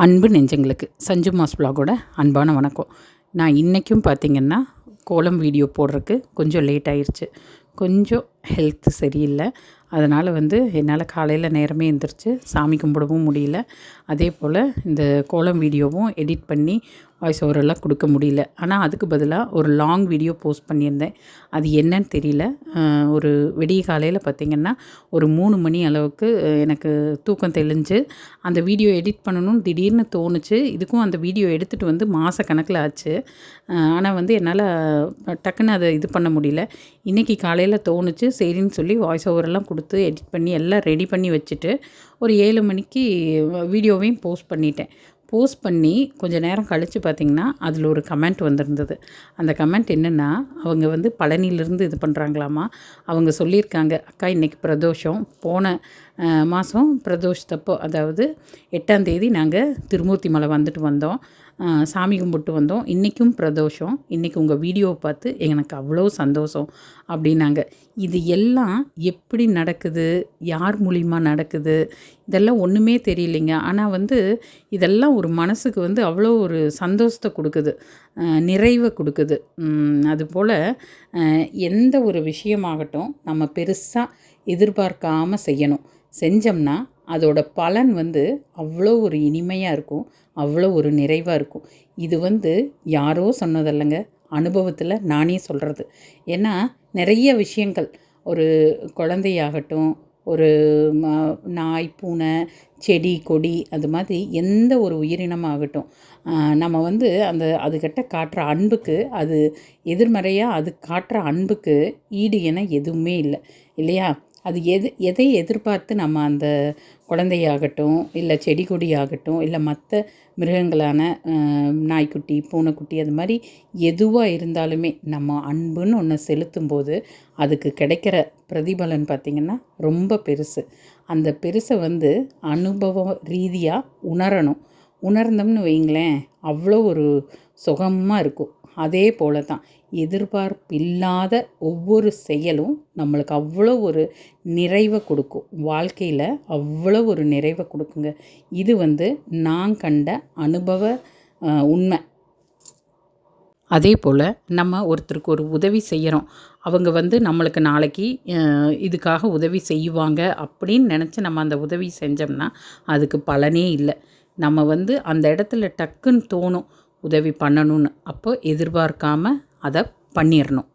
அன்பு நெஞ்சங்களுக்கு சஞ்சு மாஸ் வ்ளாகோட அன்பான வணக்கம். நான் இன்றைக்கும் பார்த்திங்கன்னா கோலம் வீடியோ போடுறதுக்கு கொஞ்சம் லேட் ஆயிடுச்சு. கொஞ்சம் ஹெல்த்து சரியில்லை. அதனால் என்னால் காலையில் நேரமே எழுந்திரிச்சு சாமி கும்பிடவும் முடியல. அதே போல் இந்த கோலம் வீடியோவும் எடிட் பண்ணி வாய்ஸ் ஓவரெல்லாம் கொடுக்க முடியல. ஆனால் அதுக்கு பதிலாக ஒரு லாங் வீடியோ போஸ்ட் பண்ணியிருந்தேன். அது என்னன்னு தெரியல. ஒரு விடிய காலையில் பார்த்திங்கன்னா ஒரு 3 மணி அளவுக்கு எனக்கு தூக்கம் தெளிஞ்சு அந்த வீடியோ எடிட் பண்ணணும்னு திடீர்னு தோணுச்சு. இதுக்கும் அந்த வீடியோ எடுத்துகிட்டு மாத கணக்கில் ஆச்சு. ஆனால் என்னால் டக்குன்னு அதை இது பண்ண முடியல. இன்றைக்கி காலையில் தோணுச்சு, சரின்னு சொல்லி வாய்ஸ் ஓவரெல்லாம் கொடுத்து எடிட் பண்ணி எல்லாம் ரெடி பண்ணி வச்சுட்டு ஒரு 7 மணிக்கு வீடியோவையும் போஸ்ட் பண்ணிட்டேன். போஸ்ட் பண்ணி கொஞ்சம் நேரம் கழித்து பார்த்திங்கன்னா அதில் ஒரு கமெண்ட் வந்திருந்தது. அந்த கமெண்ட் என்னென்னா, அவங்க பழனியிலேருந்து இது பண்ணுறாங்களாமா. அவங்க சொல்லியிருக்காங்க, அக்கா இன்றைக்கி பிரதோஷம், போன மாதம் பிரதோஷத்தப்போ அதாவது 8ஆம் தேதி நாங்கள் திருமூர்த்தி மலை வந்துட்டு வந்தோம், சாமி கும்பிட்டு வந்தோம். இன்றைக்கும் பிரதோஷம், இன்றைக்கி உங்கள் வீடியோவை பார்த்து எனக்கு அவ்வளோ சந்தோஷம் அப்படின்னாங்க. இது எல்லாம் எப்படி நடக்குது, யார் மூலிமா நடக்குது, இதெல்லாம் ஒன்றுமே தெரியலைங்க. ஆனால் இதெல்லாம் ஒரு மனசுக்கு அவ்வளோ ஒரு சந்தோஷத்தை கொடுக்குது, நிறைவை கொடுக்குது. அதுபோல் எந்த ஒரு விஷயமாகட்டும் நம்ம பெருசாக எதிர்பார்க்காமல் செய்யணும். செஞ்சோம்னா அதோட பலன் அவ்வளோ ஒரு இனிமையாக இருக்கும், அவ்வளோ ஒரு நிறைவாக இருக்கும். இது யாரோ சொன்னதில்லைங்க, அனுபவத்தில் நானே சொல்கிறது. ஏன்னா நிறைய விஷயங்கள், ஒரு குழந்தையாகட்டும், ஒரு நாய், பூனை, செடி, கொடி, அது மாதிரி எந்த ஒரு உயிரினமாகட்டும், நம்ம அதுக்கிட்ட காட்டுற அன்புக்கு, அது எதிர்மறையாக அது காட்டுற அன்புக்கு ஈடு என எதுவுமே இல்லை, இல்லையா? அது எதை எதிர்பார்த்து நம்ம அந்த குழந்தையாகட்டும், இல்லை செடி கொடி ஆகட்டும், இல்லை மற்ற மிருகங்களான நாய்க்குட்டி, பூனைக்குட்டி, அது மாதிரி எதுவாக இருந்தாலுமே நம்ம அன்புன்னு ஒன்று செலுத்தும்போது அதுக்கு கிடைக்கிற பிரதிபலன் பார்த்திங்கன்னா ரொம்ப பெருசு. அந்த பெருசை அனுபவ ரீதியாக உணரணும். உணர்ந்தோம்னு வைங்களேன், அவ்வளோ ஒரு சுகமாக இருக்கும். அதே போல தான் எதிர்பார்ப்பில்லாத ஒவ்வொரு செயலும் நம்மளுக்கு அவ்வளோ ஒரு நிறைவை கொடுக்கும், வாழ்க்கையில் அவ்வளோ ஒரு நிறைவை கொடுக்குங்க. இது நான் கண்ட அனுபவ உண்மை. அதே போல் நம்ம ஒருத்தருக்கு ஒரு உதவி செய்கிறோம், அவங்க நம்மளுக்கு நாளைக்கு இதுக்காக உதவி செய்வாங்க அப்படின்னு நினச்சி நம்ம அந்த உதவி செஞ்சோம்னா அதுக்கு பலனே இல்லை. நம்ம அந்த இடத்துல டக்குன்னு தோணும் உதவி பண்ணணும்னு, அப்போ எதிர்பார்க்காம அதை பண்ணிடணும்.